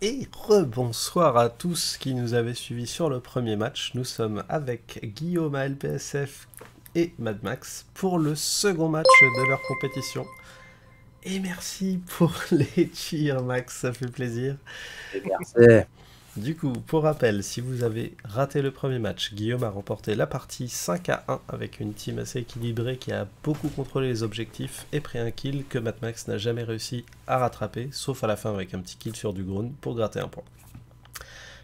Et rebonsoir à tous qui nous avaient suivis sur le premier match. Nous sommes avec Guillaume à LPSF et Mad Max pour le second match de leur compétition. Et merci pour les cheers, Max, ça fait plaisir. Merci. Du coup, pour rappel, si vous avez raté le premier match, Guillaume a remporté la partie 5-1 avec une team assez équilibrée qui a beaucoup contrôlé les objectifs et pris un kill que Mad Max n'a jamais réussi à rattraper, sauf à la fin avec un petit kill sur du Grun pour gratter un point.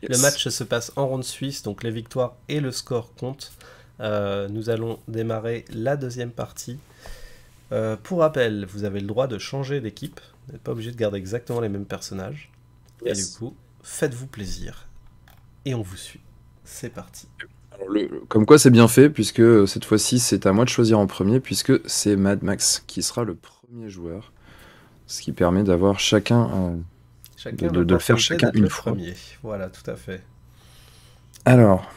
Yes. Le match se passe en ronde suisse, donc les victoires et le score comptent. Nous allons démarrer la deuxième partie. Pour rappel, vous avez le droit de changer d'équipe, vous n'êtes pas obligé de garder exactement les mêmes personnages. Yes. Et du coup, faites-vous plaisir. Et on vous suit. C'est parti. Alors, comme quoi c'est bien fait, puisque cette fois-ci c'est à moi de choisir en premier, puisque c'est Mad Max qui sera le premier joueur. Ce qui permet d'avoir chacun, Chacun de le faire chacun une fois. premier. Voilà, tout à fait. Alors,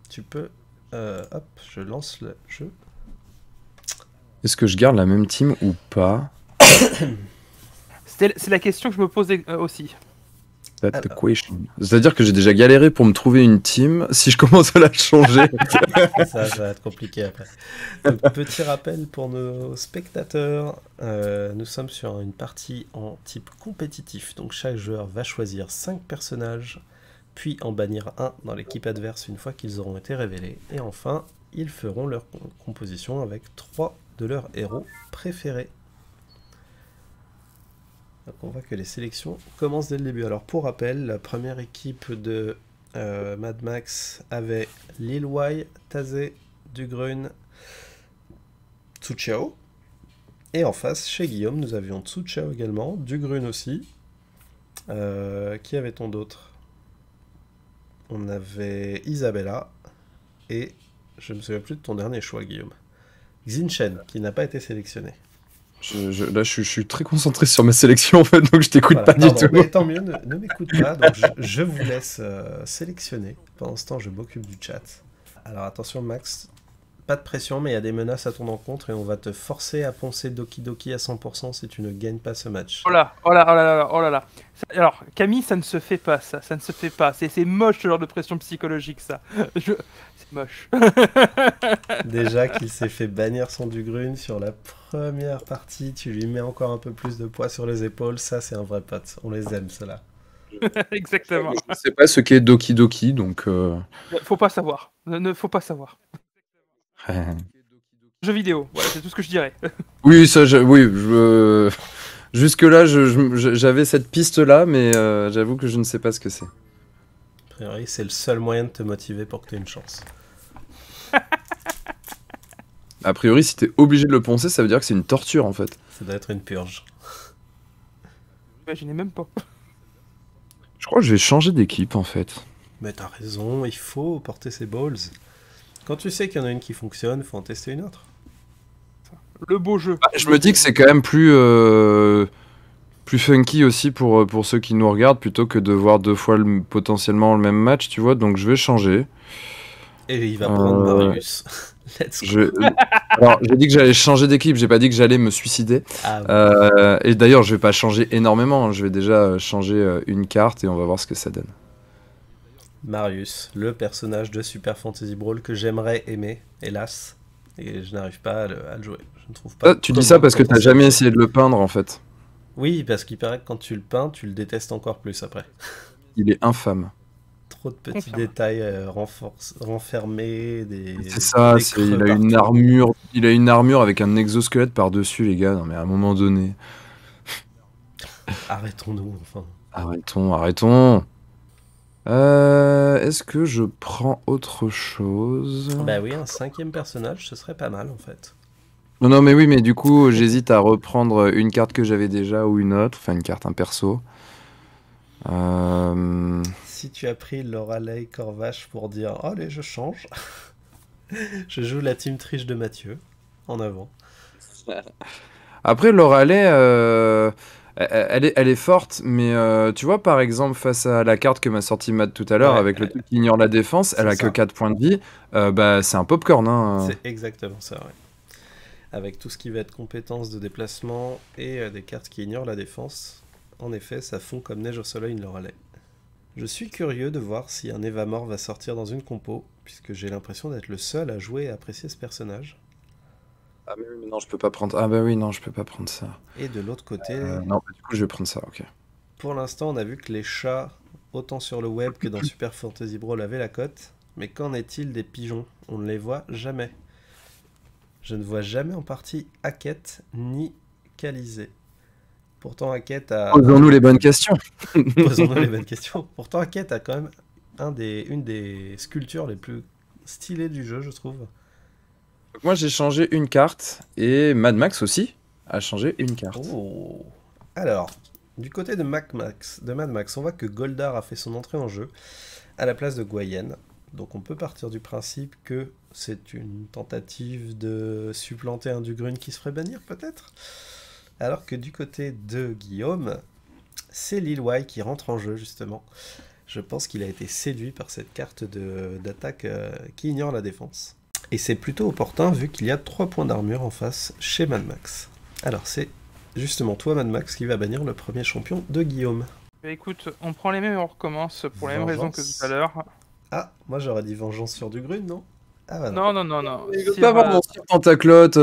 Tu peux... hop, je lance le jeu. est-ce que je garde la même team ou pas? C'est la question que je me posais aussi. That's the Alors. question. C'est-à-dire que j'ai déjà galéré pour me trouver une team. Si je commence à la changer, Ça va être compliqué après. Donc, petit rappel pour nos spectateurs. Nous sommes sur une partie en type compétitif. Donc chaque joueur va choisir 5 personnages, puis en bannir un dans l'équipe adverse une fois qu'ils auront été révélés. Et enfin, ils feront leur composition avec 3 de leurs héros préférés. Donc on voit que les sélections commencent dès le début. Alors pour rappel, la première équipe de Mad Max avait Lil Wai, Tazé, Dugrun, Tsuchao. Et en face, chez Guillaume, nous avions Tsuchao également, Dugrun aussi. Qui avait-on d'autre? On avait Isabella. Et je me souviens plus de ton dernier choix, Guillaume. Xinchen, qui n'a pas été sélectionné. là je suis très concentré sur ma sélection en fait, donc je t'écoute Voilà, pas du tout. Mais tant mieux, ne m'écoute pas. Donc je vous laisse sélectionner. Pendant ce temps, je m'occupe du chat. Alors attention, Max, pas de pression, mais il y a des menaces à ton encontre et on va te forcer à poncer Doki Doki à 100% si tu ne gagnes pas ce match. Oh là, oh là, oh là, là, oh là là. Alors, Camille, ça ne se fait pas, ça ne se fait pas. C'est moche ce genre de pression psychologique, ça. C'est moche. Déjà qu'il s'est fait bannir son Dugrun sur la première partie, tu lui mets encore un peu plus de poids sur les épaules, ça c'est un vrai pote. On les aime, ceux-là. Exactement. Je sais pas ce qu'est Doki Doki, donc. Faut pas savoir. Ne faut pas savoir. Jeux vidéo, voilà, c'est tout ce que je dirais. Oui, ça, oui, jusque-là, j'avais cette piste-là, mais j'avoue que je ne sais pas ce que c'est. A priori, c'est le seul moyen de te motiver pour que tu aies une chance. A priori, si t'es obligé de le poncer, ça veut dire que c'est une torture, en fait. Ça doit être une purge. Imaginez même pas. Je crois que je vais changer d'équipe, en fait. Mais t'as raison, il faut porter ses balls. Quand tu sais qu'il y en a une qui fonctionne, faut en tester une autre. Le beau jeu. Je me dis que c'est quand même plus funky aussi pour ceux qui nous regardent, plutôt que de voir deux fois potentiellement le même match, tu vois, donc je vais changer. Et il va prendre Marius. Let's go. Alors, j'ai dit que j'allais changer d'équipe, j'ai pas dit que j'allais me suicider. Ah, ouais. Et d'ailleurs, je vais pas changer énormément, hein. Je vais déjà changer une carte et on va voir ce que ça donne. Marius, le personnage de Super Fantasy Brawl que j'aimerais aimer, hélas. Et je n'arrive pas à le jouer. Je ne trouve pas. Tu dis ça parce que t'as jamais essayé de le peindre, en fait. Oui, parce qu'il paraît que quand tu le peins, tu le détestes encore plus après. Il est infâme. Trop de petits détails renfermés, C'est ça, des creux il a partout. une armure, il a une armure avec un exosquelette par-dessus, les gars. Non mais à un moment donné, Arrêtons-nous, enfin. arrêtons. Est-ce que je prends autre chose? Bah oui, un 5e personnage, ce serait pas mal en fait. Non, mais oui, mais du coup, j'hésite à reprendre une carte que j'avais déjà ou une autre, enfin une carte, un perso. Si tu as pris Lorelei Corvache pour dire « Oh, allez, je change », je joue la team triche de Mathieu, en avant. Après, Lorelei, elle est forte, mais tu vois, par exemple, face à la carte que m'a sorti Matt tout à l'heure, Ouais, avec le truc qui ignore la défense, elle a c'est que ça. 4 points de vie, bah c'est un popcorn, hein. C'est exactement ça, ouais. Avec tout ce qui va être compétences de déplacement et des cartes qui ignorent la défense, en effet, ça fond comme neige au soleil une Lorelei. Je suis curieux de voir si un Evamore va sortir dans une compo, puisque j'ai l'impression d'être le seul à jouer et apprécier ce personnage. Ah mais oui, mais non, je peux pas prendre. Ah bah oui, non, je peux pas prendre ça. Et de l'autre côté, Non, du coup, je vais prendre ça, ok. pour l'instant, on a vu que les chats, autant sur le web que dans Super Fantasy Brawl, avaient la cote. Mais qu'en est-il des pigeons? On ne les voit jamais. Je ne vois jamais en partie Hackett ni Calizé. Pourtant, Hackett a... Posons-nous les bonnes questions. Posons-nous les bonnes questions. Pourtant, Hackett a quand même une des sculptures les plus stylées du jeu, je trouve. Donc moi, j'ai changé une carte et Mad Max aussi a changé une carte. Oh. Alors, du côté de Mad Max, on voit que Goldar a fait son entrée en jeu à la place de Guyenne. Donc on peut partir du principe que c'est une tentative de supplanter un Dugrune qui se ferait bannir peut-être. Alors que du côté de Guillaume, c'est Lil Y qui rentre en jeu justement. Je pense qu'il a été séduit par cette carte d'attaque qui ignore la défense. Et c'est plutôt opportun vu qu'il y a 3 points d'armure en face chez Mad Max. Alors c'est justement toi Mad Max qui va bannir le premier champion de Guillaume. Bah, écoute, on prend les mêmes et on recommence pour les mêmes raisons que tout à l'heure. Ah, moi j'aurais dit vengeance sur Dugrune, non? Ah bah Non. Il veut pas avoir mon Sire Tentaclotte,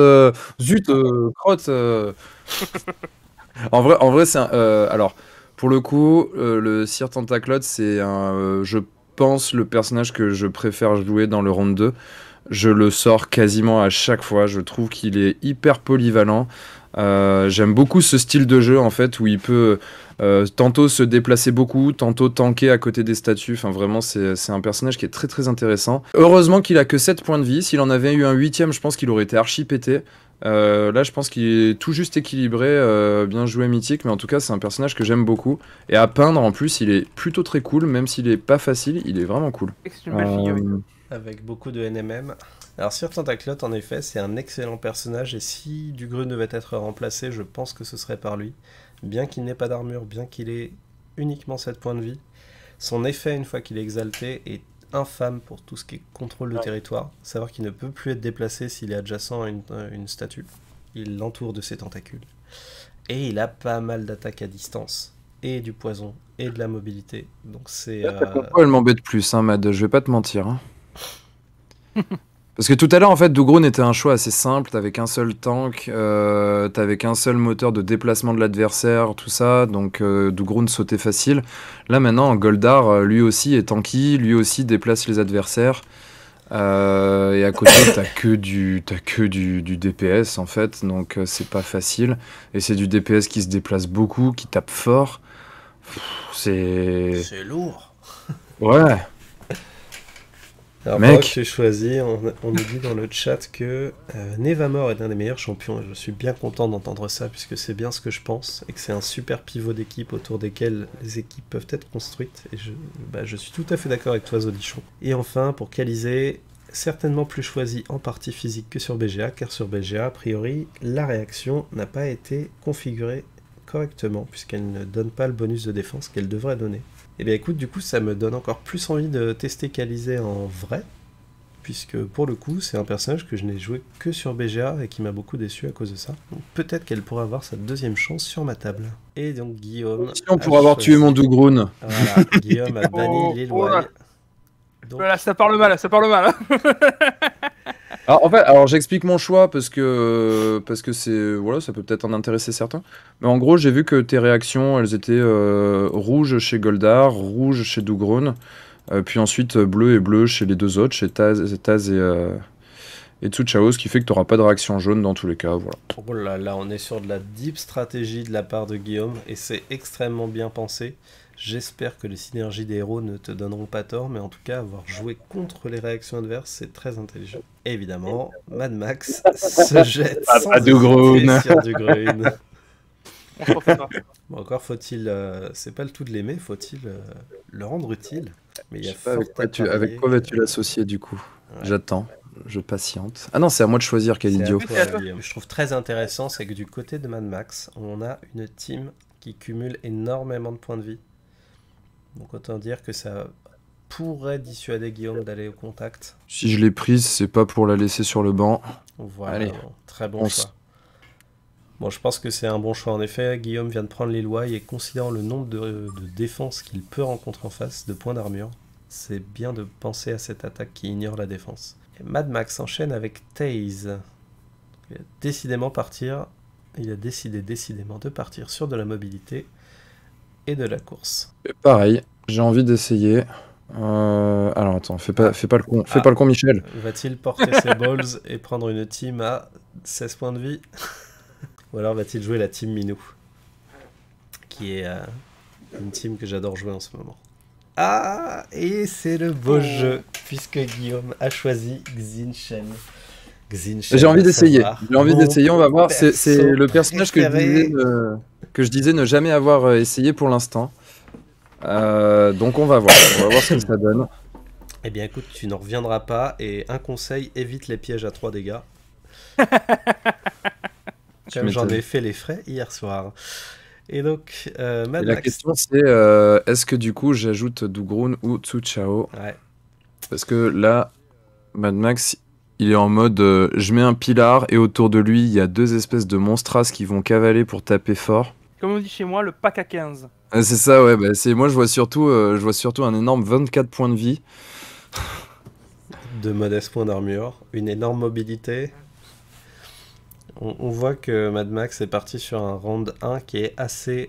zut, crotte. En vrai c'est un... alors, pour le coup, le Sire Tentaclotte, c'est un... je pense le personnage que je préfère jouer dans le round 2. Je le sors quasiment à chaque fois. Je trouve qu'il est hyper polyvalent. J'aime beaucoup ce style de jeu en fait où il peut tantôt se déplacer beaucoup, tantôt tanker à côté des statues. Enfin vraiment c'est un personnage qui est très très intéressant. Heureusement qu'il a que 7 points de vie. S'il en avait eu un 8ème, je pense qu'il aurait été archi pété. Là je pense qu'il est tout juste équilibré, bien joué Mythique, mais en tout cas c'est un personnage que j'aime beaucoup. Et à peindre en plus il est plutôt très cool, même s'il est pas facile, il est vraiment cool. C'est une belle fille, oui. Avec beaucoup de NMM. Alors Sir Tentaclotte, en effet, c'est un excellent personnage, et si Dugrune devait être remplacé, je pense que ce serait par lui. Bien qu'il n'ait pas d'armure, bien qu'il ait uniquement 7 points de vie, son effet, une fois qu'il est exalté, est infâme pour tout ce qui est contrôle de territoire. Savoir qu'il ne peut plus être déplacé s'il est adjacent à une statue. Il l'entoure de ses tentacules. Et il a pas mal d'attaques à distance, et du poison, et de la mobilité. Donc c'est... Elle m'embête plus, hein, Mad, je vais pas te mentir. Hein. Parce que tout à l'heure, en fait, Dougroune était un choix assez simple. T'avais qu'un seul tank, t'avais qu'un seul moteur de déplacement de l'adversaire, tout ça. Donc Dougroune sautait facile. Là, maintenant, Goldar, lui aussi est tanky, lui aussi déplace les adversaires. Et à côté, t'as que du DPS, en fait. Donc c'est pas facile. Et c'est du DPS qui se déplace beaucoup, qui tape fort. C'est lourd. Ouais. Alors, mec, que tu choisis, on nous dit dans le chat que Nevamor est l'un des meilleurs champions, et je suis bien content d'entendre ça, puisque c'est bien ce que je pense, et que c'est un super pivot d'équipe autour desquels les équipes peuvent être construites, et je suis tout à fait d'accord avec toi, Zodichon. Et enfin, pour Calizé, certainement plus choisi en partie physique que sur BGA, car sur BGA, a priori, la réaction n'a pas été configurée correctement, puisqu'elle ne donne pas le bonus de défense qu'elle devrait donner. Et bien écoute, du coup ça me donne encore plus envie de tester Calizé en vrai, puisque pour le coup c'est un personnage que je n'ai joué que sur BGA et qui m'a beaucoup déçu à cause de ça. Donc peut-être qu'elle pourra avoir sa deuxième chance sur ma table. Et donc Guillaume... pour avoir tué mon Dougroune. Voilà, Guillaume a banni Lil Y. Donc... Voilà, ça parle mal, ça parle mal. Alors j'explique mon choix parce que c'est voilà, ça peut peut-être en intéresser certains. Mais en gros, j'ai vu que tes réactions, elles étaient rouges chez Goldar, rouges chez Dougroune, puis ensuite bleu et bleu chez les deux autres, chez Taz et Tsuchao, ce qui fait que tu n'auras pas de réaction jaune dans tous les cas. Voilà. Oh là là, on est sur de la deep stratégie de la part de Guillaume et c'est extrêmement bien pensé. J'espère que les synergies des héros ne te donneront pas tort, mais en tout cas, avoir joué contre les réactions adverses, c'est très intelligent. Et évidemment, Mad Max se jette sans hésiter sur Dugrune. On se refait pas. Bon, encore faut-il, c'est pas le tout de l'aimer, faut-il le rendre utile. Mais il y a avec quoi vas-tu l'associer du coup? Ouais. J'attends, je patiente. Ah non, c'est à moi de choisir, quel idiot. Je trouve très intéressant, c'est que du côté de Mad Max, on a une team qui cumule énormément de points de vie. Donc autant dire que ça pourrait dissuader Guillaume d'aller au contact. Si je l'ai prise, c'est pas pour la laisser sur le banc. Voilà, allez, très bon choix. Bon, je pense que c'est un bon choix en effet. Guillaume vient de prendre Lillois et considérant le nombre de défenses qu'il peut rencontrer en face, de points d'armure, c'est bien de penser à cette attaque qui ignore la défense. Et Mad Max enchaîne avec Taze. Il a décidé décidément de partir sur de la mobilité et de la course. Et pareil, j'ai envie d'essayer. Alors attends, fais pas le con Michel. Va-t-il porter ses balls et prendre une team à 16 points de vie? Ou alors va-t-il jouer la team Minou, qui est une team que j'adore jouer en ce moment. Ah, et c'est le beau jeu, puisque Guillaume a choisi Xinchen. J'ai envie d'essayer, on va voir. C'est le personnage que je disais ne jamais avoir essayé pour l'instant. Donc on va voir ce que ça donne. Eh bien écoute, tu n'en reviendras pas, et un conseil, évite les pièges à 3 dégâts. Comme j'en ai fait les frais hier soir. Et donc, Mad Max. La question c'est, est-ce que du coup j'ajoute Dougroun ou Tsu Chao? Ouais. Parce que là, Mad Max, il est en mode, je mets un pilar et autour de lui, il y a 2 espèces de monstras qui vont cavaler pour taper fort. Comme on dit chez moi, le pack à 15. C'est ça, ouais. Moi, je vois surtout un énorme 24 points de vie. De modestes points d'armure, une énorme mobilité. On voit que Mad Max est parti sur un round 1 qui est assez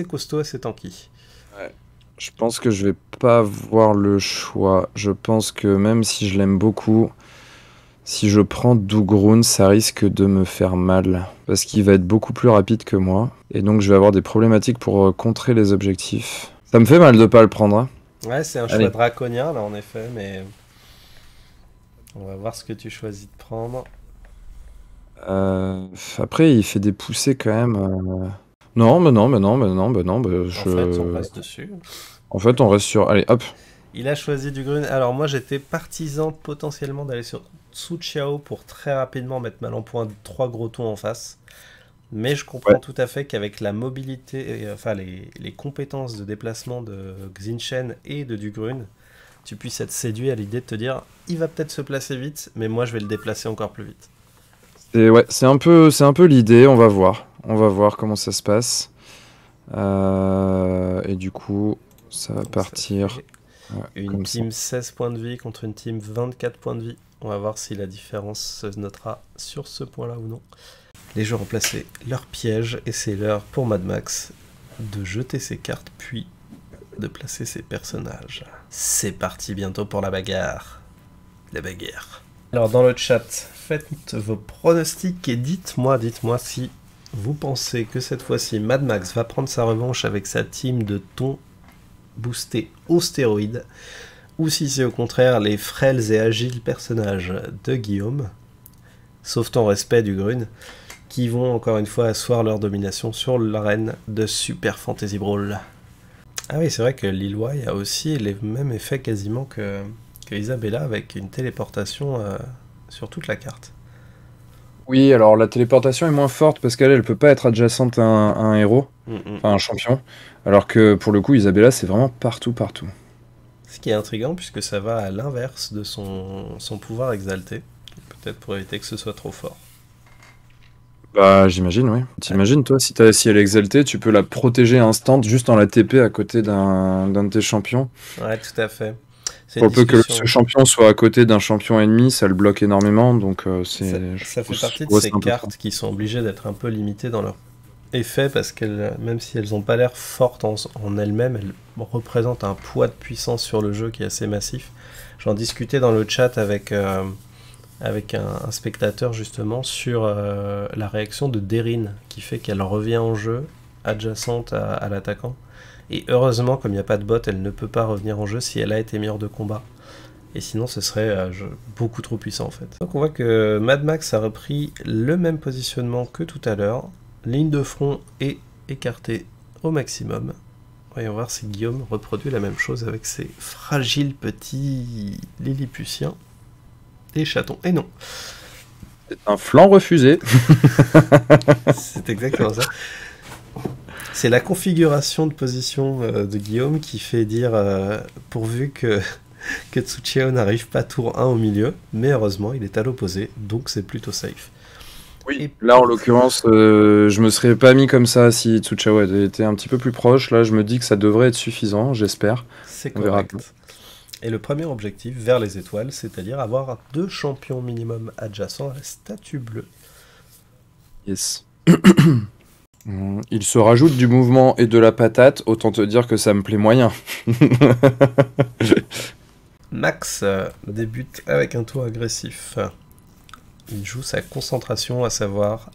costaud, assez tanky. Ouais. Je pense que je vais pas avoir le choix. Je pense que même si je l'aime beaucoup, si je prends Dougroun, ça risque de me faire mal. Parce qu'il va être beaucoup plus rapide que moi. Et donc je vais avoir des problématiques pour contrer les objectifs. Ça me fait mal de pas le prendre. Hein. Ouais, c'est un choix draconien là en effet, mais on va voir ce que tu choisis de prendre. Après, il fait des poussées quand même. Non. En fait, on reste dessus. En fait, on reste sur... Allez, hop. Il a choisi Dougroun. Alors moi, j'étais partisan potentiellement d'aller sur Tsu Chao pour très rapidement mettre mal en point 3 gros tons en face. Mais je comprends tout à fait qu'avec la mobilité, enfin les compétences de déplacement de Xinchen et de Dougroun, tu puisses être séduit à l'idée de te dire il va peut-être se placer vite, mais moi je vais le déplacer encore plus vite. C'est un peu l'idée, on va voir comment ça se passe. Et du coup, ça va partir. Une team 16 points de vie contre une team 24 points de vie. On va voir si la différence se notera sur ce point-là ou non. Les joueurs ont placé leur piège et c'est l'heure pour Mad Max de jeter ses cartes puis de placer ses personnages. C'est parti bientôt pour la bagarre. La bagarre. Alors dans le chat, faites vos pronostics et dites-moi si vous pensez que cette fois-ci Mad Max va prendre sa revanche avec sa team de thon boosté aux stéroïdes ou si c'est au contraire les frêles et agiles personnages de Guillaume, sauf ton respect du Grune, qui vont encore une fois asseoir leur domination sur l'arène de Super Fantasy Brawl. Ah oui, c'est vrai que Lillois a aussi les mêmes effets quasiment que Isabella avec une téléportation sur toute la carte. Oui, alors la téléportation est moins forte parce qu'elle peut pas être adjacente à un héros, enfin un champion, alors que pour le coup Isabella c'est vraiment partout. Ce qui est intriguant puisque ça va à l'inverse de son pouvoir exalté, peut-être pour éviter que ce soit trop fort. Bah j'imagine, oui. T'imagines toi, si elle est exaltée, tu peux la protéger instant juste en la TP à côté d'un de tes champions. Ouais, tout à fait. Pour peu que ce champion soit à côté d'un champion ennemi, ça le bloque énormément, donc ça fait partie de ces cartes qui sont obligées d'être un peu limitées dans leur effet, parce qu'elles, même si elles n'ont pas l'air fortes en elles-mêmes, elles représentent un poids de puissance sur le jeu qui est assez massif. J'en discutais dans le chat avec un spectateur justement sur la réaction de Derin, qui fait qu'elle revient en jeu adjacente à l'attaquant. Et heureusement, comme il n'y a pas de bot, elle ne peut pas revenir en jeu si elle a été meilleure de combat. Et sinon, ce serait beaucoup trop puissant en fait. Donc on voit que Mad Max a repris le même positionnement que tout à l'heure. Ligne de front est écartée au maximum. Voyons voir si Guillaume reproduit la même chose avec ses fragiles petits Lilliputiens et chatons. Et non. C'est un flanc refusé. C'est exactement ça. C'est la configuration de position de Guillaume qui fait dire pourvu que Tsu Chao n'arrive pas tour 1 au milieu, mais heureusement il est à l'opposé, donc c'est plutôt safe. Oui, Et là en l'occurrence, je me serais pas mis comme ça si Tsuchao avait été un petit peu plus proche. Là, je me dis que ça devrait être suffisant, j'espère. c'est On verra bien. correct. Et le premier objectif, vers les étoiles, c'est-à-dire avoir 2 champions minimum adjacents à la statue bleue. Yes. Il se rajoute du mouvement et de la patate, autant te dire que ça me plaît moyen. Max débute avec un tour agressif. Il joue sa concentration, à savoir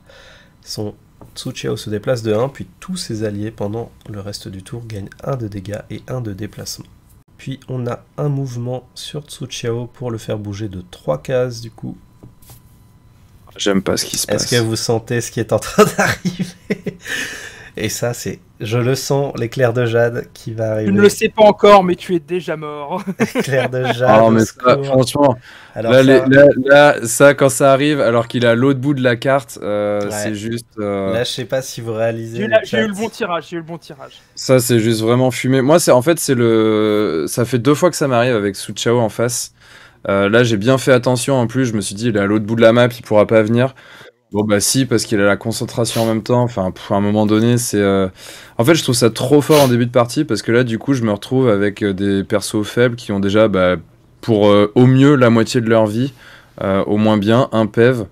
son Tsuchiao se déplace de 1, puis tous ses alliés pendant le reste du tour gagnent 1 de dégâts et 1 de déplacement. Puis on a un mouvement sur Tsuchiao pour le faire bouger de 3 cases du coup. J'aime pas ce qui se passe. Est-ce que vous sentez ce qui est en train d'arriver? Et ça, c'est, je le sens, l'éclair de Jade qui va arriver. Tu ne le sais pas encore, mais tu es déjà mort. Éclair de Jade. Oh, mais au ça, secours. franchement, Alors là, ça, là, ça, quand ça arrive, alors qu'il est à l'autre bout de la carte, c'est juste. là, je sais pas si vous réalisez. J'ai eu le bon tirage, j'ai eu le bon tirage. Ça, c'est juste vraiment fumé. Moi, c'est en fait, c'est le. Ça fait 2 fois que ça m'arrive avec Tsuchao en face. Là, j'ai bien fait attention. En plus, je me suis dit, il est à l'autre bout de la map, il pourra pas venir. Bon, bah, si, parce qu'il a la concentration en même temps. Enfin, à un moment donné, c'est. En fait, je trouve ça trop fort en début de partie, parce que là, du coup, je me retrouve avec des persos faibles qui ont déjà, bah, pour au mieux la moitié de leur vie, au moins bien, un PEV.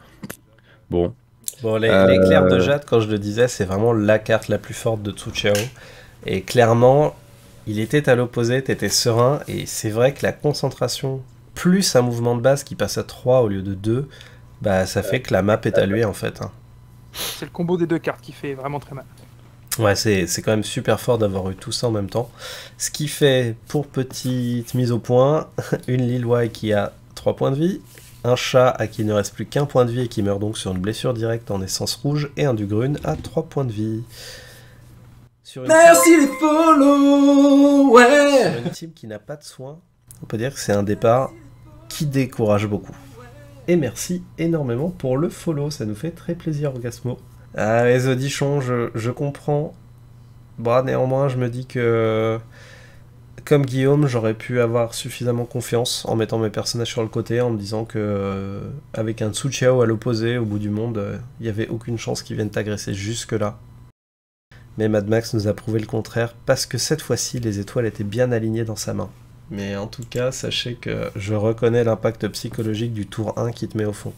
Bon. Bon, l'éclair de Jade, quand je le disais, c'est vraiment la carte la plus forte de Tsuchao. Et clairement, il était à l'opposé, t'étais serein. Et c'est vrai que la concentration, plus un mouvement de base qui passe à 3 au lieu de 2, bah, ça fait que la map est à lui en fait. Hein. C'est le combo des 2 cartes qui fait vraiment très mal. Ouais, c'est quand même super fort d'avoir eu tout ça en même temps. Ce qui fait, pour petite mise au point, une Lilwai qui a 3 points de vie, un chat à qui il ne reste plus qu'un point de vie et qui meurt donc sur une blessure directe en essence rouge, et un Dugrune à 3 points de vie. Merci les follow, ouais. Sur une team qui n'a pas de soins, on peut dire que c'est un départ qui décourage beaucoup. Et merci énormément pour le follow, ça nous fait très plaisir, Orgasmo. Ah, les auditions, je comprends. Bah, néanmoins, je me dis que, comme Guillaume, j'aurais pu avoir suffisamment confiance en mettant mes personnages sur le côté, en me disant que, avec un Tsuchiao à l'opposé, au bout du monde, il n'y avait aucune chance qu'ils viennent t'agresser jusque-là. Mais Mad Max nous a prouvé le contraire, parce que cette fois-ci, les étoiles étaient bien alignées dans sa main. Mais en tout cas, sachez que je reconnais l'impact psychologique du tour 1 qui te met au fond.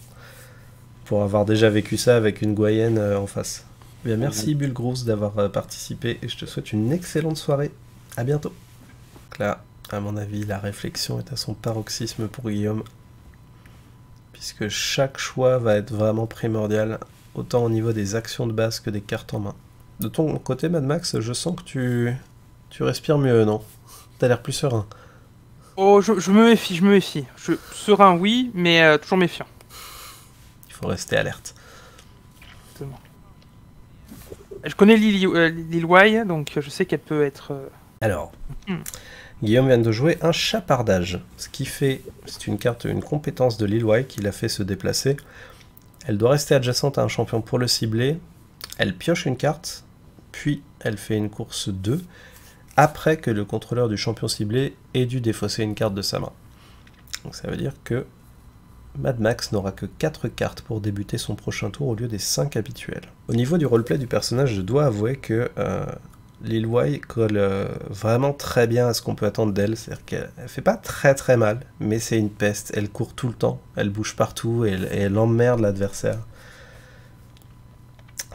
Pour avoir déjà vécu ça avec une Goyenne en face. Bien, merci Bulgrouse d'avoir participé et je te souhaite une excellente soirée. À bientôt. Donc là, à mon avis, la réflexion est à son paroxysme pour Guillaume. Puisque chaque choix va être vraiment primordial, autant au niveau des actions de base que des cartes en main. De ton côté, Mad Max, je sens que tu respires mieux, non? T'as l'air plus serein. Oh, je me méfie, je me méfie. Serein, oui, mais toujours méfiant. Il faut rester alerte. Exactement. Je connais Lilwai, donc je sais qu'elle peut être... Alors, Guillaume vient de jouer un chapardage. Ce qui fait, c'est une carte, une compétence de Lilwai qui l'a fait se déplacer. Elle doit rester adjacente à un champion pour le cibler. Elle pioche une carte, puis elle fait une course 2, après que le contrôleur du champion ciblé ait dû défausser une carte de sa main. Donc ça veut dire que Mad Max n'aura que 4 cartes pour débuter son prochain tour au lieu des 5 habituels. Au niveau du roleplay du personnage, je dois avouer que Lilwai colle vraiment très bien à ce qu'on peut attendre d'elle. C'est-à-dire qu'elle fait pas très mal, mais c'est une peste. Elle court tout le temps, elle bouge partout et elle emmerde l'adversaire.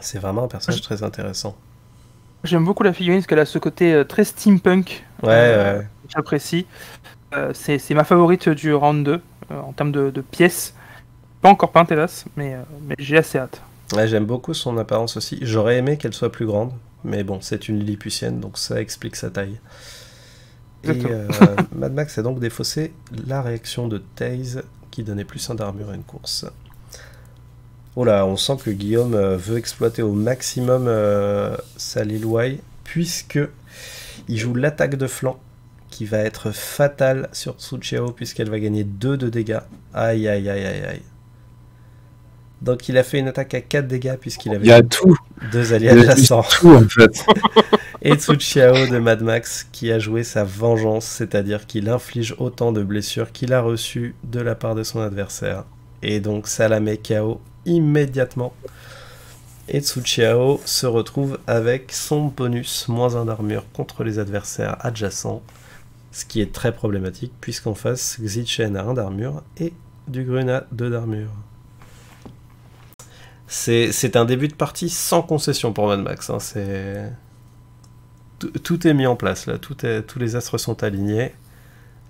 C'est vraiment un personnage très intéressant. J'aime beaucoup la figurine parce qu'elle a ce côté très steampunk. Ouais. J'apprécie. C'est ma favorite du round 2 en termes de pièces. Pas encore peinte hélas, mais j'ai assez hâte. Ouais, j'aime beaucoup son apparence aussi. J'aurais aimé qu'elle soit plus grande, mais bon, c'est une Lilliputienne, donc ça explique sa taille. Et Mad Max a donc défaussé la réaction de Taze qui donnait plus 1 d'armure à une course. Oh là, on sent que Guillaume veut exploiter au maximum sa Lilwai, puisque il joue l'attaque de flanc, qui va être fatale sur Tsuchiao, puisqu'elle va gagner 2 de dégâts. Aïe. Donc il a fait une attaque à 4 dégâts, puisqu'il avait 2 alliés adjacents. Tout, en fait. Et Tsuchiao de Mad Max, qui a joué sa vengeance, c'est-à-dire qu'il inflige autant de blessures qu'il a reçues de la part de son adversaire. Et donc ça la met KO immédiatement. Et Tsuchiao se retrouve avec son bonus -1 d'armure contre les adversaires adjacents, ce qui est très problématique puisqu'en face, Xichen a 1 d'armure et Dugrun a 2 d'armure. C'est un début de partie sans concession pour Mad Max. Hein. Tout est mis en place là, tous les astres sont alignés.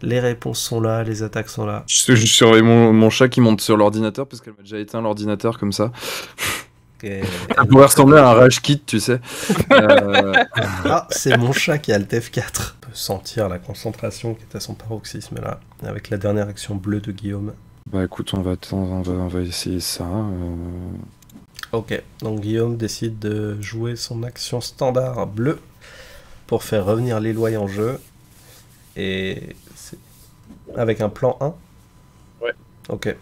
Les réponses sont là, les attaques sont là. Je surveille mon chat qui monte sur l'ordinateur parce qu'elle m'a déjà éteint l'ordinateur comme ça. Ça pourrait ressembler à un rage kit, tu sais. Ah, c'est mon chat qui a le F4. On peut sentir la concentration qui est à son paroxysme là, avec la dernière action bleue de Guillaume. Bah écoute, on va essayer ça. Ok, donc Guillaume décide de jouer son action standard bleue pour faire revenir l'Eloy en jeu. Et avec un plan 1. Ouais. Ok,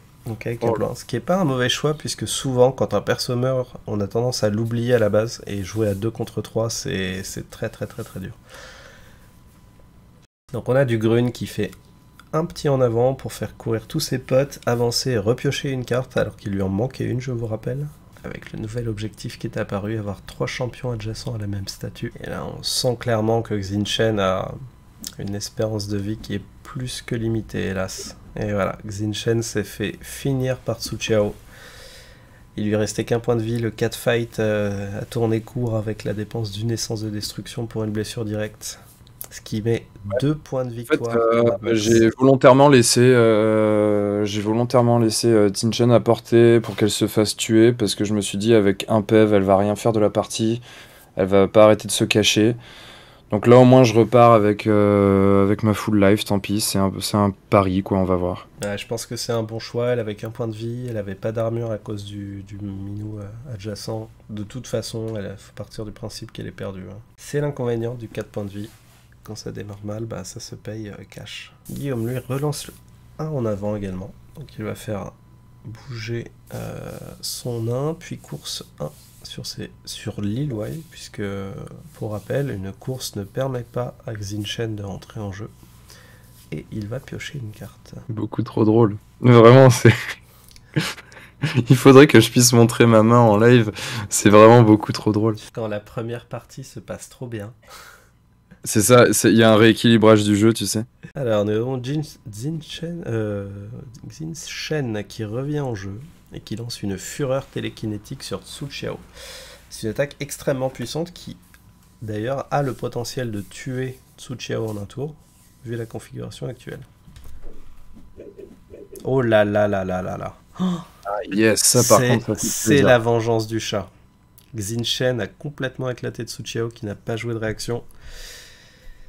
avec un plan 1. Ce qui n'est pas un mauvais choix, puisque souvent, quand un perso meurt, on a tendance à l'oublier à la base, et jouer à 2 contre 3, c'est très dur. Donc on a du Grun qui fait un petit en avant pour faire courir tous ses potes, avancer et repiocher une carte, alors qu'il lui en manquait une, je vous rappelle. Avec le nouvel objectif qui est apparu, avoir 3 champions adjacents à la même statue. Et là, on sent clairement que Xichen a une espérance de vie qui est plus que limitée, hélas. Et voilà, Xichen s'est fait finir par Tsuchiao. Il lui restait qu'un point de vie, le catfight a tourné court avec la dépense d'une essence de destruction pour une blessure directe. Ce qui met 2 points de victoire. En fait, j'ai volontairement laissé Xichen à portée pour qu'elle se fasse tuer, parce que je me suis dit, avec un PEV, elle va rien faire de la partie, elle va pas arrêter de se cacher. Donc là, au moins, je repars avec ma full life, tant pis, c'est un pari, quoi, on va voir. Ouais, je pense que c'est un bon choix, elle avait qu'un point de vie, elle avait pas d'armure à cause du minou adjacent. De toute façon, il faut partir du principe qu'elle est perdue. Hein. C'est l'inconvénient du 4 points de vie. Quand ça démarre mal, bah, ça se paye cash. Guillaume, lui, relance le 1 en avant également. Donc il va faire bouger son nain, puis course 1 sur l'Eloy, puisque, pour rappel, une course ne permet pas à Xichen de rentrer en jeu. Et il va piocher une carte. Beaucoup trop drôle. Vraiment, c'est... Il faudrait que je puisse montrer ma main en live. C'est vraiment beaucoup trop drôle. Quand la première partie se passe trop bien... C'est ça, il y a un rééquilibrage du jeu, tu sais. Alors, nous avons Xichen qui revient en jeu et qui lance une fureur télékinétique sur Tsuchiao. C'est une attaque extrêmement puissante qui, d'ailleurs, a le potentiel de tuer Tsuchiao en un tour, vu la configuration actuelle. Oh là là là là là là. Yes, ça par contre, c'est la vengeance du chat. Xichen a complètement éclaté Tsuchiao qui n'a pas joué de réaction.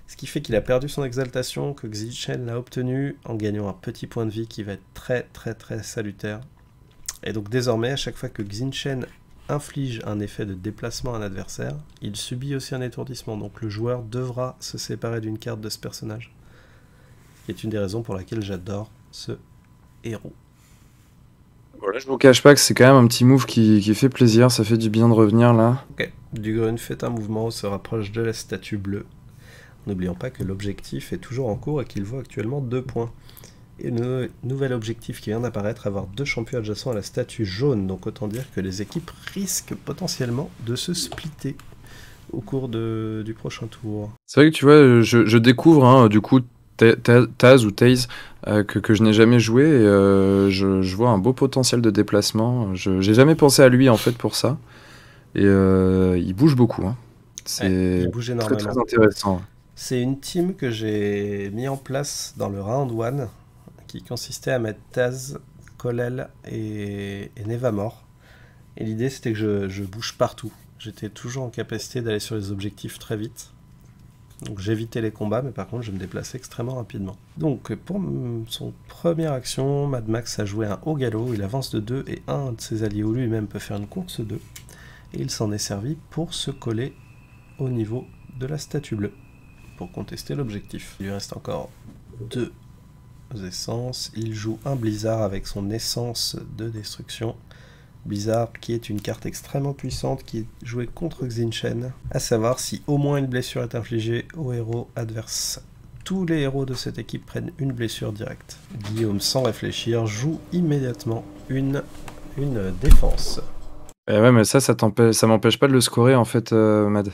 Ce qui fait qu'il a perdu son exaltation, que Xichen l'a obtenu en gagnant un petit point de vie qui va être très salutaire. Et donc désormais, à chaque fois que Xichen inflige un effet de déplacement à un adversaire, il subit aussi un étourdissement. Donc le joueur devra se séparer d'une carte de ce personnage. Ce qui est une des raisons pour laquelle j'adore ce héros. Voilà, je vous cache pas que c'est quand même un petit move qui fait plaisir, ça fait du bien de revenir là. Ok, Dugrun fait un mouvement, se rapproche de la statue bleue. N'oublions pas que l'objectif est toujours en cours et qu'il vaut actuellement 2 points. Et le nouvel objectif qui vient d'apparaître, avoir 2 champions adjacents à la statue jaune. Donc autant dire que les équipes risquent potentiellement de se splitter au cours du prochain tour. C'est vrai que tu vois, je découvre hein, du coup Taz ou Taze que je n'ai jamais joué et je vois un beau potentiel de déplacement. J'ai jamais pensé à lui en fait pour ça. Et il bouge beaucoup. Hein. C'est très intéressant. C'est une team que j'ai mis en place dans le round 1 qui consistait à mettre Taz, Kolel et Nevamor. Et l'idée c'était que je bouge partout. J'étais toujours en capacité d'aller sur les objectifs très vite. Donc j'évitais les combats, mais par contre je me déplaçais extrêmement rapidement. Donc pour son première action, Mad Max a joué un haut galop, il avance de 2 et un de ses alliés ou lui-même peut faire une course 2. Et il s'en est servi pour se coller au niveau de la statue bleue, pour contester l'objectif. Il lui reste encore 2 essences, il joue un blizzard avec son essence de destruction. Blizzard qui est une carte extrêmement puissante qui est jouée contre Xichen, à savoir si au moins une blessure est infligée au héros adverse. Tous les héros de cette équipe prennent une blessure directe. Guillaume, sans réfléchir, joue immédiatement une une défense. Ouais, mais ça m'empêche pas de le scorer en fait, Mad.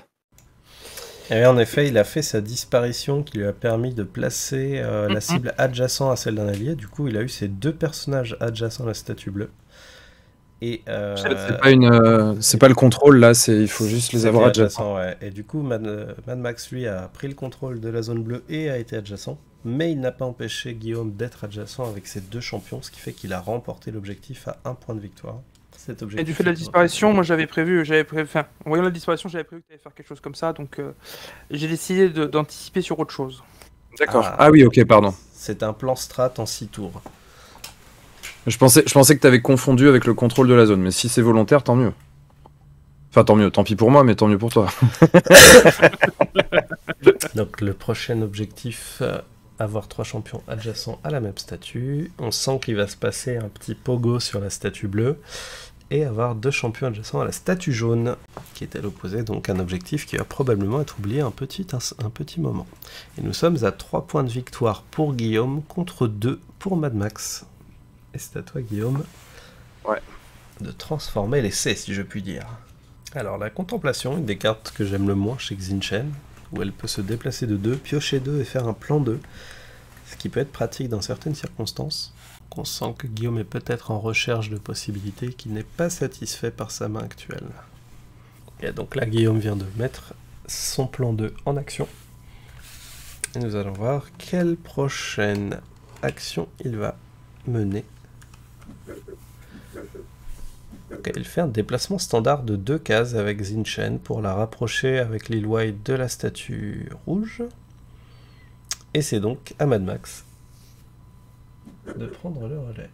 Et en effet, il a fait sa disparition qui lui a permis de placer la cible adjacente à celle d'un allié. Du coup, il a eu ses 2 personnages adjacents à la statue bleue. Et c'est pas le contrôle là, il faut juste les avoir adjacents. Ouais. Et du coup, Mad Max, lui, a pris le contrôle de la zone bleue et a été adjacent. Mais il n'a pas empêché Guillaume d'être adjacent avec ses 2 champions, ce qui fait qu'il a remporté l'objectif à 1 point de victoire. Et du fait de la disparition, moi j'avais prévu, enfin, en voyant la disparition, j'avais prévu que tu allais faire quelque chose comme ça, donc j'ai décidé d'anticiper sur autre chose. D'accord. Ah oui, ok, pardon. C'est un plan strat en 6 tours. Je pensais que tu avais confondu avec le contrôle de la zone, mais si c'est volontaire, tant mieux. Enfin, tant mieux, tant pis pour moi, mais tant mieux pour toi. Donc le prochain objectif, avoir 3 champions adjacents à la même statue. On sent qu'il va se passer un petit pogo sur la statue bleue. Et avoir 2 champions adjacents à la statue jaune, qui est à l'opposé, donc un objectif qui va probablement être oublié un petit moment. Et nous sommes à 3 points de victoire pour Guillaume, contre 2 pour Mad Max. Et c'est à toi, Guillaume, de transformer l'essai, si je puis dire. Alors, la contemplation, une des cartes que j'aime le moins chez Xinchen, où elle peut se déplacer de 2, piocher 2 et faire un plan 2, ce qui peut être pratique dans certaines circonstances. On sent que Guillaume est peut-être en recherche de possibilités, qu'il n'est pas satisfait par sa main actuelle. Et donc là, Guillaume vient de mettre son plan 2 en action. Et nous allons voir quelle prochaine action il va mener. Okay, il fait un déplacement standard de 2 cases avec Xinchen pour la rapprocher avec Lil White de la statue rouge. Et c'est donc à Mad Max de prendre le relais.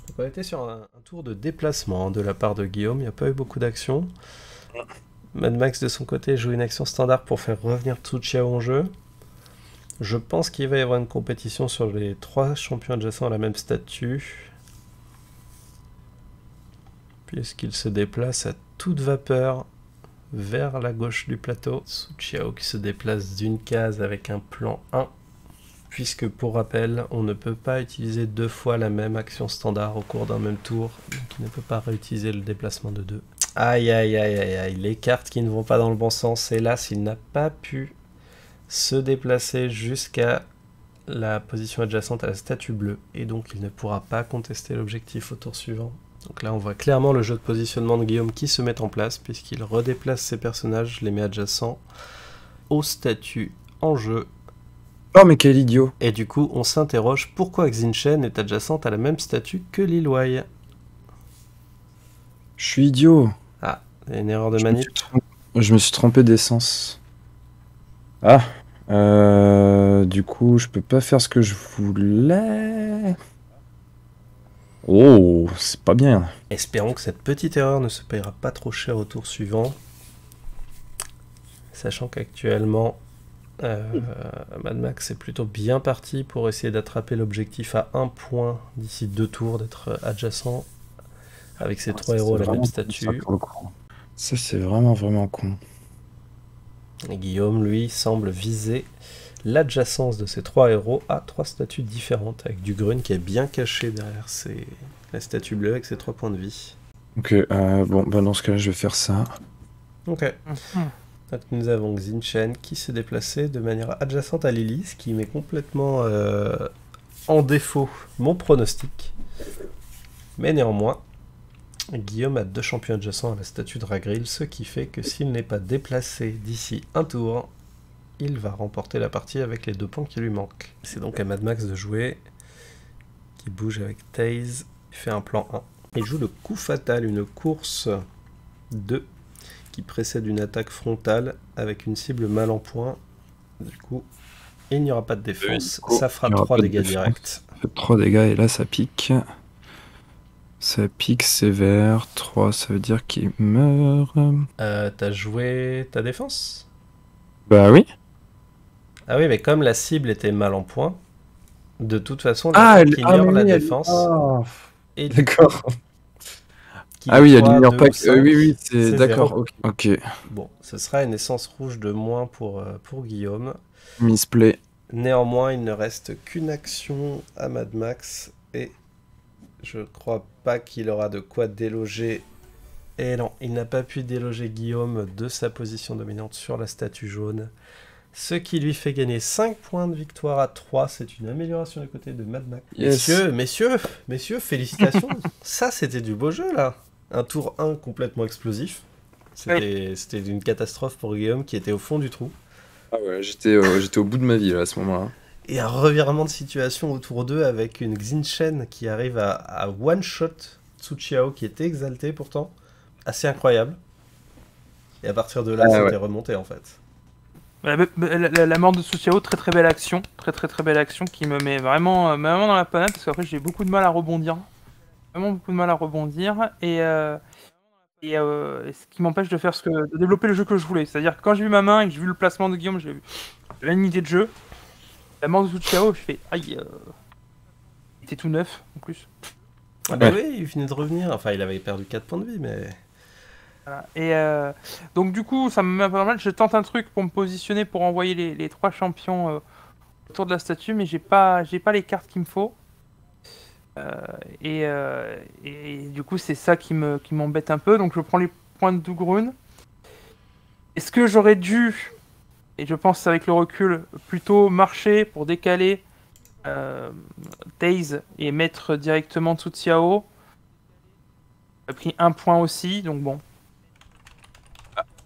Donc on était sur un tour de déplacement de la part de Guillaume, il n'y a pas eu beaucoup d'actions. Mad Max de son côté joue une action standard pour faire revenir Tsuchiao en jeu. Je pense qu'il va y avoir une compétition sur les 3 champions adjacents à la même statue. Puisqu'il se déplace à toute vapeur vers la gauche du plateau. Tsuchiao qui se déplace d'une case avec un plan 1. Puisque pour rappel, on ne peut pas utiliser 2 fois la même action standard au cours d'un même tour, donc il ne peut pas réutiliser le déplacement de 2. Aïe aïe aïe aïe aïe, les cartes qui ne vont pas dans le bon sens, hélas il n'a pas pu se déplacer jusqu'à la position adjacente à la statue bleue, et donc il ne pourra pas contester l'objectif au tour suivant. Donc là on voit clairement le jeu de positionnement de Guillaume qui se met en place, puisqu'il redéplace ses personnages, les met adjacents aux statues en jeu. Oh mais quel idiot! Et du coup, on s'interroge pourquoi Xinchen est adjacente à la même statue que Lil Wei. Je suis idiot! Ah, une erreur de manip. Je me suis trompé d'essence. Ah, du coup, je peux pas faire ce que je voulais. Oh, c'est pas bien. Espérons que cette petite erreur ne se payera pas trop cher au tour suivant. Sachant qu'actuellement, Mad Max est plutôt bien parti pour essayer d'attraper l'objectif à 1 point d'ici 2 tours, d'être adjacent avec ses 3 héros à la même statue. Ça, c'est vraiment con. Et Guillaume, lui, semble viser l'adjacence de ces 3 héros à 3 statues différentes, avec du Grun qui est bien caché derrière la statue bleue avec ses 3 points de vie. Ok, bon, bah dans ce cas-là, je vais faire ça. Ok. Donc, nous avons Xinchen qui s'est déplacé de manière adjacente à Lily, ce qui met complètement en défaut mon pronostic. Mais néanmoins, Guillaume a 2 champions adjacents à la statue de Ragril, ce qui fait que s'il n'est pas déplacé d'ici un tour, il va remporter la partie avec les 2 points qui lui manquent. C'est donc à Mad Max de jouer, qui bouge avec Taze, il fait un plan 1. Il joue le coup fatal, une course 2, qui précède une attaque frontale avec une cible mal en point. Du coup, il n'y aura pas de défense, ça fera 3 dégâts directs. Ça fait 3 dégâts et là ça pique. Ça pique sévère, 3, ça veut dire qu'il meurt. T'as joué ta défense? Bah oui. Ah oui, mais comme la cible était mal en point, de toute façon, elle ignore la défense. Et d'accord. Ah oui, elle ignore pas que... oui, c'est d'accord. Ok. Bon, ce sera une essence rouge de moins pour Guillaume. Misplay. Néanmoins, il ne reste qu'une action à Mad Max et Je crois pas qu'il aura de quoi déloger. Et non, il n'a pas pu déloger Guillaume de sa position dominante sur la statue jaune. Ce qui lui fait gagner 5 points de victoire à 3. C'est une amélioration du côté de Mad Max. Yes. Messieurs, félicitations. Ça, c'était du beau jeu, là. Un tour 1 complètement explosif. C'était une catastrophe pour Guillaume qui était au fond du trou. Ah ouais, j'étais au bout de ma vie là, à ce moment-là. Et un revirement de situation au tour 2 avec une Xinchen qui arrive à one-shot Tsu Chiao qui était exalté pourtant. Assez incroyable. Et à partir de là, c'était remonté en fait. La mort de Tsu Chiao, très très belle action. Très belle action qui me met vraiment dans la panade parce qu'après j'ai beaucoup de mal à rebondir. Vraiment beaucoup de mal à rebondir. Et ce qui m'empêche de développer le jeu que je voulais. C'est-à-dire que quand j'ai vu ma main et que j'ai vu le placement de Guillaume, j'ai vu l'unité de jeu. La mort de Tsu Chiao, je fais aïe. Il était tout neuf en plus. Ah bah oui, il venait de revenir. Enfin, il avait perdu 4 points de vie, mais. Voilà. Et donc du coup, ça me met pas mal. Je tente un truc pour me positionner pour envoyer les 3 champions autour de la statue, mais j'ai pas les cartes qu'il me faut. Et du coup, c'est ça qui m'embête un peu. Donc je prends les points de Dougrune. Est-ce que j'aurais dû, et je pense avec le recul, plutôt marcher pour décaler Taze et mettre directement Tsu Chiao? J'ai pris 1 point aussi, donc bon.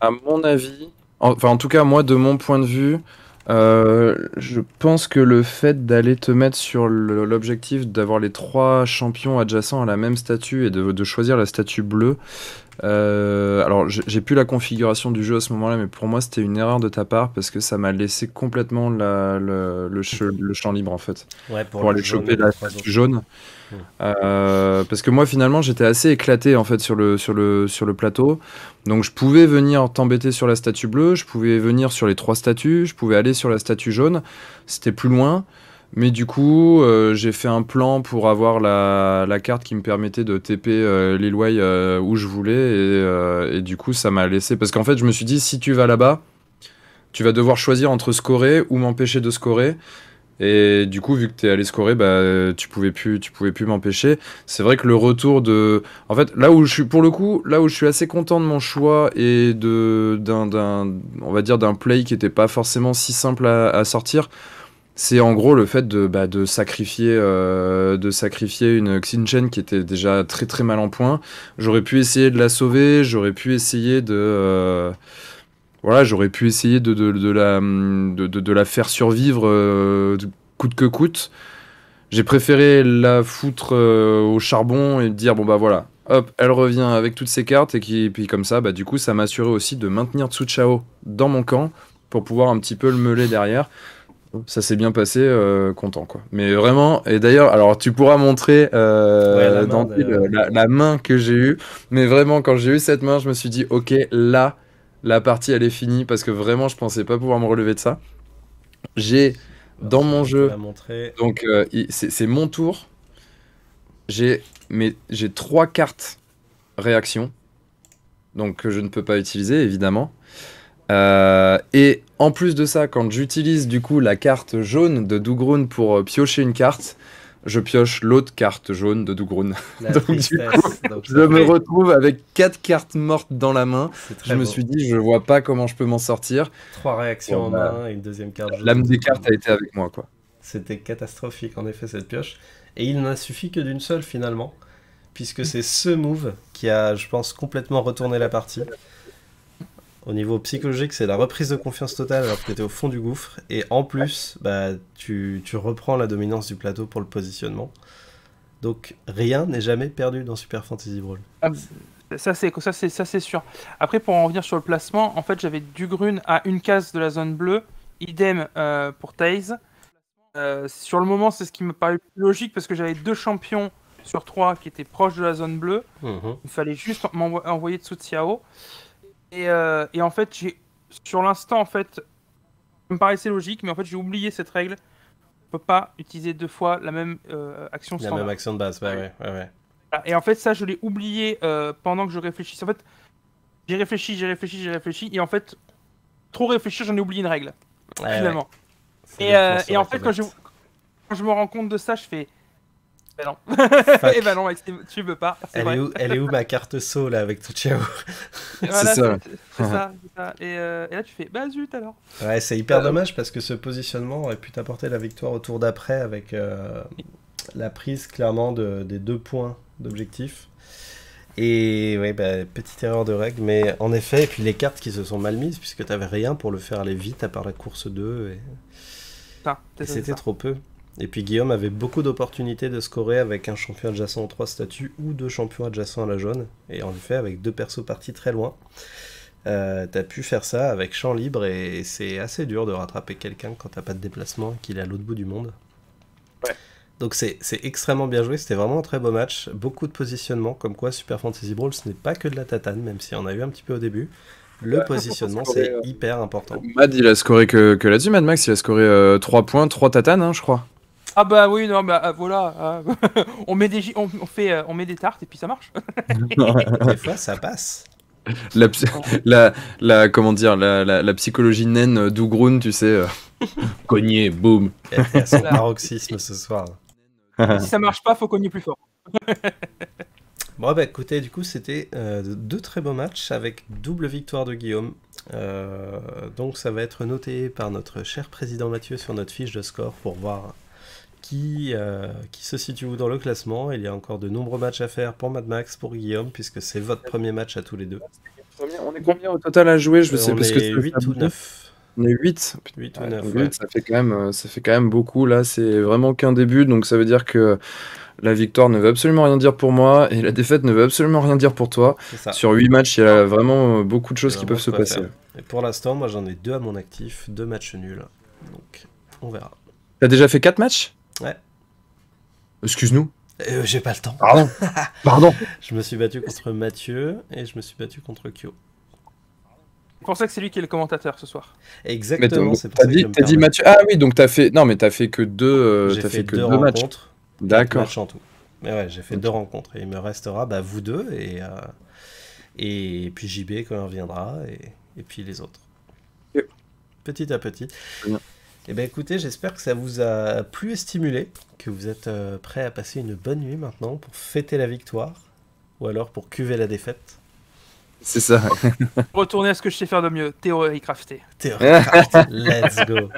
À mon avis, en tout cas, moi, de mon point de vue, je pense que le fait d'aller te mettre sur l'objectif d'avoir les 3 champions adjacents à la même statue et de choisir la statue bleue, alors j'ai plus la configuration du jeu à ce moment-là, mais pour moi c'était une erreur de ta part parce que ça m'a laissé complètement le champ libre en fait. Ouais, pour aller choper la statue jaune. Parce que moi finalement j'étais assez éclaté en fait sur le plateau, donc je pouvais venir t'embêter sur la statue bleue, je pouvais venir sur les 3 statues, je pouvais aller sur la statue jaune, c'était plus loin, mais du coup j'ai fait un plan pour avoir la carte qui me permettait de TP Lilwei où je voulais, et du coup ça m'a laissé, parce qu'en fait je me suis dit si tu vas là-bas tu vas devoir choisir entre scorer ou m'empêcher de scorer. Et du coup, vu que t'es allé scorer, bah, tu pouvais plus m'empêcher. C'est vrai que le retour de... En fait, là où je suis assez content de mon choix et on va dire d'un play qui était pas forcément si simple à sortir, c'est en gros le fait de sacrifier une Xinchen qui était déjà très très mal en point. J'aurais pu essayer de la sauver, j'aurais pu essayer de la faire survivre coûte que coûte. J'ai préféré la foutre au charbon et dire bon bah voilà, hop, elle revient avec toutes ses cartes et puis comme ça, bah du coup ça m'assurait aussi de maintenir Tsu Chiao dans mon camp pour pouvoir un petit peu le meuler derrière. Ça s'est bien passé, content quoi. Mais vraiment, et d'ailleurs, alors tu pourras montrer la main que j'ai eue, mais vraiment quand j'ai eu cette main, je me suis dit ok, là la partie elle est finie parce que vraiment je pensais pas pouvoir me relever de ça. J'ai dans mon jeu, donc c'est mon tour, j'ai 3 cartes réaction, donc que je ne peux pas utiliser évidemment. Et en plus de ça, quand j'utilise du coup la carte jaune de Dougrune pour piocher une carte, je pioche l'autre carte jaune de Dougrune. Donc du coup, je me retrouve avec 4 cartes mortes dans la main. Je me suis dit, je vois pas comment je peux m'en sortir. 3 réactions en main et une deuxième carte jaune. L'âme des cartes a été avec moi, quoi. C'était catastrophique en effet cette pioche. Et il n'a suffi que d'une seule finalement, puisque c'est ce move qui a, je pense, complètement retourné la partie. Au niveau psychologique, c'est la reprise de confiance totale alors que tu étais au fond du gouffre. Et en plus, bah, tu reprends la dominance du plateau pour le positionnement. Donc rien n'est jamais perdu dans Super Fantasy Brawl. Ça c'est sûr. Après, pour en revenir sur le placement, en fait, j'avais Dougrune à une case de la zone bleue. Idem pour Taze. Sur le moment, c'est ce qui me paraît plus logique parce que j'avais 2 champions sur 3 qui étaient proches de la zone bleue. Il fallait juste envoyer Tsu Chiao. Et en fait, sur l'instant, en fait, ça me paraissait logique, mais en fait, j'ai oublié cette règle. On peut pas utiliser 2 fois la même action standard. La même action de base, ouais. Et en fait, ça, je l'ai oublié pendant que je réfléchissais. En fait, j'ai réfléchi, et en fait, trop réfléchir, j'en ai oublié une règle, finalement. Et en fait, quand je me rends compte de ça, je fais Mais non. Fuck. Et bah non, Maxime, tu veux pas, c'est vrai. Elle est où ma carte saut là avec tout ciao? Voilà, ça. c'est ça, c'est ça. Et là, tu fais, bah zut alors. Ouais, c'est hyper dommage parce que ce positionnement aurait pu t'apporter la victoire au tour d'après avec la prise clairement des 2 points d'objectif. Et ouais, bah, petite erreur de règle, mais en effet, et puis les cartes qui se sont mal mises puisque t'avais rien pour le faire aller vite à part la course 2 et c'était trop peu. Et puis Guillaume avait beaucoup d'opportunités de scorer avec un champion adjacent aux 3 statues ou 2 champions adjacents à la jaune. Et en effet, avec 2 persos partis très loin, t'as pu faire ça avec champ libre et c'est assez dur de rattraper quelqu'un quand t'as pas de déplacement et qu'il est à l'autre bout du monde. Ouais. Donc c'est extrêmement bien joué, c'était vraiment un très beau match, beaucoup de positionnement, comme quoi Super Fantasy Brawl ce n'est pas que de la tatane, même si on a eu un petit peu au début. Le positionnement c'est hyper important. Mad, il a scoré que là-dessus, Mad Max, il a scoré 3 points, 3 tatanes, hein, je crois. Ah bah oui, non, bah voilà. On met des tartes et puis ça marche. Des fois ça passe. Comment dire, la psychologie naine d'Ougroun, tu sais, cogner, boum. Elle était à son paroxysme ce soir. Si ça marche pas, faut cogner plus fort. Bon bah écoutez, du coup c'était 2 très beaux matchs avec double victoire de Guillaume. Donc ça va être noté par notre cher président Mathieu sur notre fiche de score pour voir qui se situe où dans le classement. Il y a encore de nombreux matchs à faire pour Mad Max, pour Guillaume, puisque c'est votre premier match à tous les deux. On est combien au total à jouer? Je sais On parce est que 8 ou 9. On est 8. 8 ou 9, Donc, ouais. ça fait quand même beaucoup. Là, c'est vraiment qu'un début. Donc, ça veut dire que la victoire ne veut absolument rien dire pour moi et la défaite ne veut absolument rien dire pour toi. C'est ça. Sur 8 matchs, il y a vraiment beaucoup de choses qui peuvent se passer. Faire. Et pour l'instant, moi j'en ai 2 à mon actif, 2 matchs nuls. Donc, on verra. T'as déjà fait 4 matchs? Ouais. Excuse-nous. J'ai pas le temps. Pardon. Pardon. Je me suis battu contre Mathieu et je me suis battu contre Kyo. C'est pour ça que c'est lui qui est le commentateur ce soir. Exactement, c'est pour ça ça que je me t'as dit permets. Mathieu. Ah oui, donc t'as fait. Non, mais t'as fait que 2. J'ai T'as fait fait que 2 2 matchs. rencontres. D'accord. Matchs en tout. Mais ouais, j'ai fait 2 rencontres et il me restera vous 2 et puis JB quand il reviendra et puis les autres. Yep. Petit à petit. Bien. Et ben écoutez, j'espère que ça vous a plu et stimulé, que vous êtes prêts à passer une bonne nuit maintenant pour fêter la victoire ou alors pour cuver la défaite. C'est ça. Retourner à ce que je sais faire de mieux, théorie craftée. Let's go.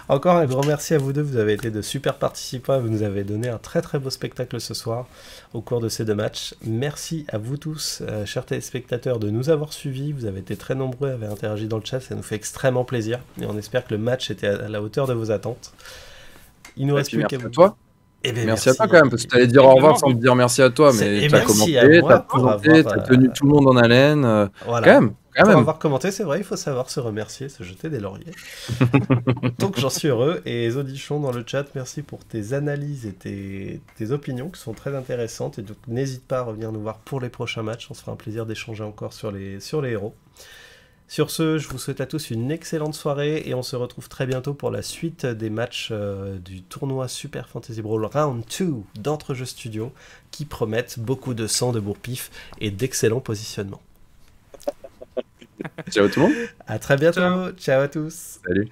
Encore un grand merci à vous deux, vous avez été de super participants, vous nous avez donné un très très beau spectacle ce soir au cours de ces 2 matchs. Merci à vous tous, chers téléspectateurs, de nous avoir suivis, vous avez été très nombreux, avez interagi dans le chat, ça nous fait extrêmement plaisir et on espère que le match était à la hauteur de vos attentes. Il nous reste plus qu'à vous. Toi. Eh bien, merci à toi quand même, parce que tu allais dire au revoir sans te dire merci à toi, mais tu as commenté, tu as présenté, tu as tenu tout le monde en haleine. Voilà. Quand même. Pour avoir commenté, c'est vrai, il faut savoir se remercier, se jeter des lauriers. Donc j'en suis heureux. Et Zodichon dans le chat, merci pour tes analyses et tes opinions qui sont très intéressantes. Et donc n'hésite pas à revenir nous voir pour les prochains matchs, on se fera un plaisir d'échanger encore sur les héros. Sur ce, je vous souhaite à tous une excellente soirée et on se retrouve très bientôt pour la suite des matchs du tournoi Super Fantasy Brawl Round 2 d'Entrejeux Studio qui promettent beaucoup de sang, de bourre-pif et d'excellents positionnements. Ciao tout le monde. À très bientôt. Ciao à tous. Salut.